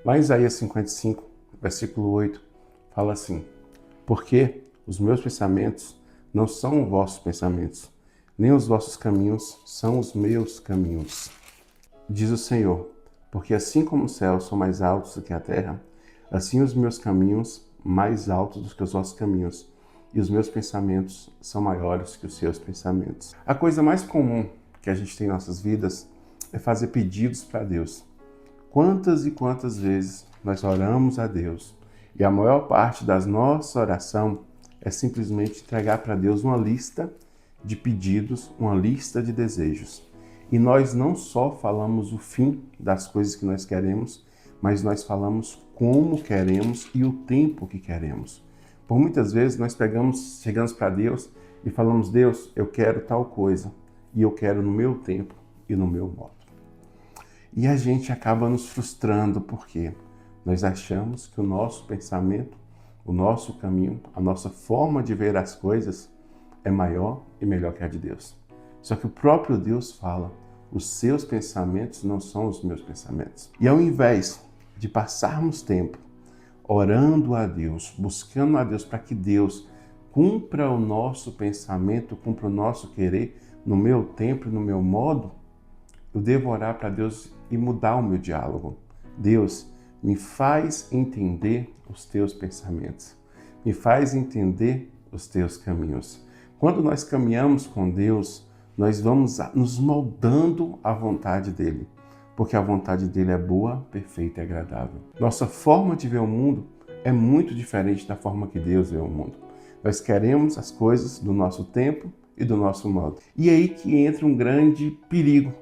Lá em Isaías 55, versículo 8, fala assim: porque os meus pensamentos não são os vossos pensamentos, nem os vossos caminhos são os meus caminhos. Diz o Senhor, porque assim como os céus são mais altos do que a terra, assim os meus caminhos mais altos do que os vossos caminhos, e os meus pensamentos são maiores que os seus pensamentos. A coisa mais comum que a gente tem em nossas vidas é fazer pedidos para Deus. Quantas e quantas vezes nós oramos a Deus e a maior parte das nossas orações é simplesmente entregar para Deus uma lista de pedidos, uma lista de desejos. E nós não só falamos o fim das coisas que nós queremos, mas nós falamos como queremos e o tempo que queremos. Por muitas vezes nós chegamos para Deus e falamos: Deus, eu quero tal coisa e eu quero no meu tempo e no meu modo. E a gente acaba nos frustrando porque nós achamos que o nosso pensamento, o nosso caminho, a nossa forma de ver as coisas é maior e melhor que a de Deus. Só que o próprio Deus fala: os seus pensamentos não são os meus pensamentos. E ao invés de passarmos tempo orando a Deus, buscando a Deus para que Deus cumpra o nosso pensamento, cumpra o nosso querer no meu tempo e no meu modo, eu devo orar para Deus e mudar o meu diálogo. Deus, me faz entender os teus pensamentos. Me faz entender os teus caminhos. Quando nós caminhamos com Deus, nós vamos nos moldando à vontade dele, porque a vontade dele é boa, perfeita e agradável. Nossa forma de ver o mundo é muito diferente da forma que Deus vê o mundo. Nós queremos as coisas do nosso tempo e do nosso modo. E é aí que entra um grande perigo,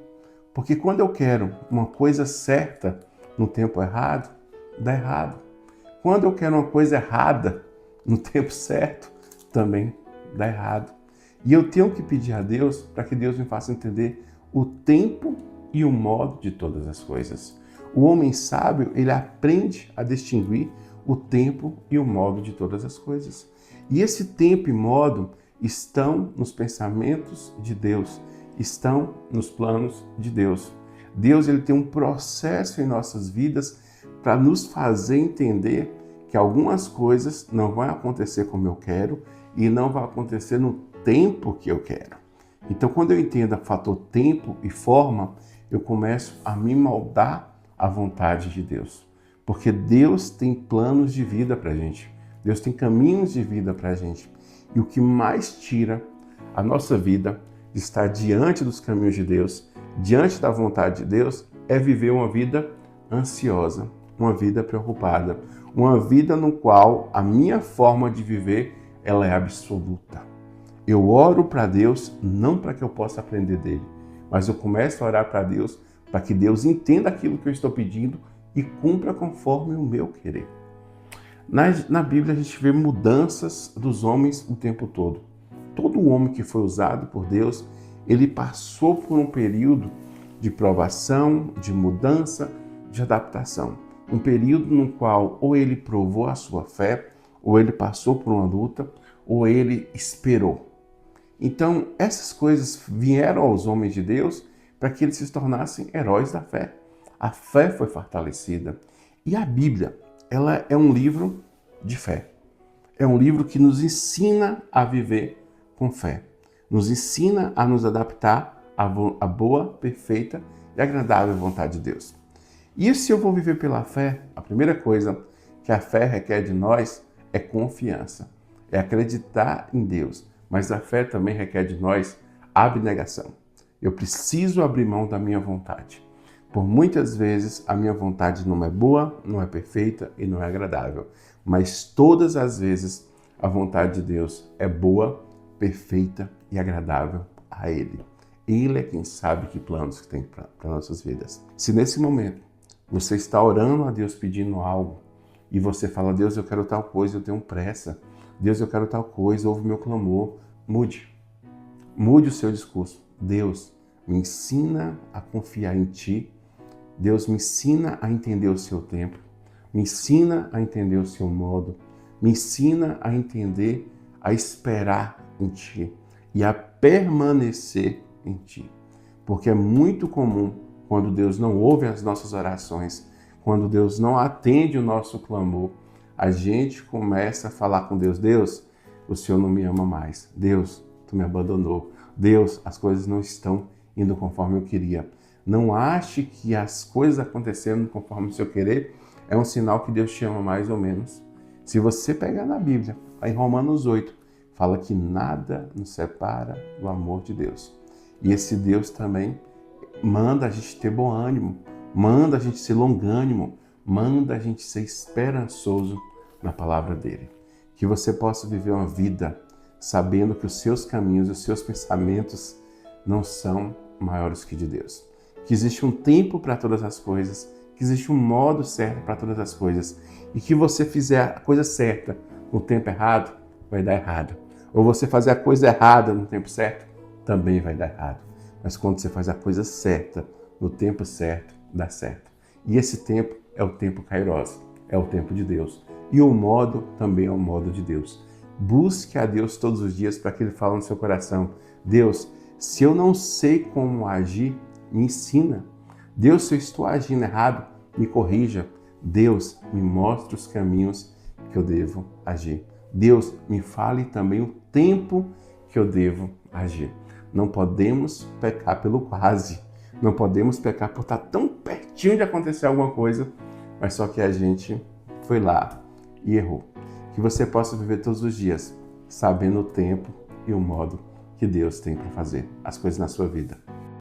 porque quando eu quero uma coisa certa no tempo errado, dá errado. Quando eu quero uma coisa errada no tempo certo, também dá errado. E eu tenho que pedir a Deus para que Deus me faça entender o tempo e o modo de todas as coisas. O homem sábio, ele aprende a distinguir o tempo e o modo de todas as coisas. E esse tempo e modo estão nos pensamentos de Deus, estão nos planos de Deus. Deus, ele tem um processo em nossas vidas para nos fazer entender que algumas coisas não vão acontecer como eu quero e não vão acontecer no tempo que eu quero. Então, quando eu entendo o fator tempo e forma, eu começo a me moldar à vontade de Deus. Porque Deus tem planos de vida para a gente. Deus tem caminhos de vida para a gente. E o que mais tira a nossa vida de estar diante dos caminhos de Deus, diante da vontade de Deus, é viver uma vida ansiosa, uma vida preocupada, uma vida no qual a minha forma de viver ela é absoluta. Eu oro para Deus não para que eu possa aprender dele, mas eu começo a orar para Deus para que Deus entenda aquilo que eu estou pedindo e cumpra conforme o meu querer. Na Bíblia a gente vê mudanças dos homens o tempo todo. Todo homem que foi usado por Deus, ele passou por um período de provação, de mudança, de adaptação. Um período no qual ou ele provou a sua fé, ou ele passou por uma luta, ou ele esperou. Então, essas coisas vieram aos homens de Deus para que eles se tornassem heróis da fé. A fé foi fortalecida. E a Bíblia, ela é um livro de fé. É um livro que nos ensina a viver com fé. Nos ensina a nos adaptar à boa, perfeita e agradável vontade de Deus. E se eu vou viver pela fé, a primeira coisa que a fé requer de nós é confiança. É acreditar em Deus. Mas a fé também requer de nós abnegação. Eu preciso abrir mão da minha vontade. Por muitas vezes a minha vontade não é boa, não é perfeita e não é agradável. Mas todas as vezes a vontade de Deus é boa, perfeita e agradável a Ele. Ele é quem sabe que planos que tem para nossas vidas. Se nesse momento você está orando a Deus pedindo algo e você fala: Deus, eu quero tal coisa, eu tenho pressa. Deus, eu quero tal coisa, ouve o meu clamor. Mude. Mude o seu discurso. Deus, me ensina a confiar em Ti. Deus, me ensina a entender o Seu tempo. Me ensina a entender o Seu modo. Me ensina a entender, a esperar em Ti e a permanecer em Ti. Porque é muito comum, quando Deus não ouve as nossas orações, quando Deus não atende o nosso clamor, a gente começa a falar com Deus: Deus, o Senhor não me ama mais. Deus, tu me abandonou. Deus, as coisas não estão indo conforme eu queria. Não ache que as coisas acontecendo conforme o seu querer é um sinal que Deus te ama mais ou menos. Se você pegar na Bíblia, em Romanos 8, fala que nada nos separa do amor de Deus. E esse Deus também manda a gente ter bom ânimo, manda a gente ser longânimo, manda a gente ser esperançoso na palavra dele. Que você possa viver uma vida sabendo que os seus caminhos e os seus pensamentos não são maiores que de Deus. Que existe um tempo para todas as coisas, que existe um modo certo para todas as coisas, e que você fizer a coisa certa no tempo errado, vai dar errado. Ou você fazer a coisa errada no tempo certo, também vai dar errado. Mas quando você faz a coisa certa, no tempo certo, dá certo. E esse tempo é o tempo Kairos, é o tempo de Deus. E o modo também é o modo de Deus. Busque a Deus todos os dias para que Ele fale no seu coração: Deus, se eu não sei como agir, me ensina. Deus, se eu estou agindo errado, me corrija. Deus, me mostre os caminhos que eu devo agir. Deus, me fale também o tempo que eu devo agir. Não podemos pecar pelo quase. Não podemos pecar por estar tão pertinho de acontecer alguma coisa, mas só que a gente foi lá e errou. Que você possa viver todos os dias sabendo o tempo e o modo que Deus tem para fazer as coisas na sua vida.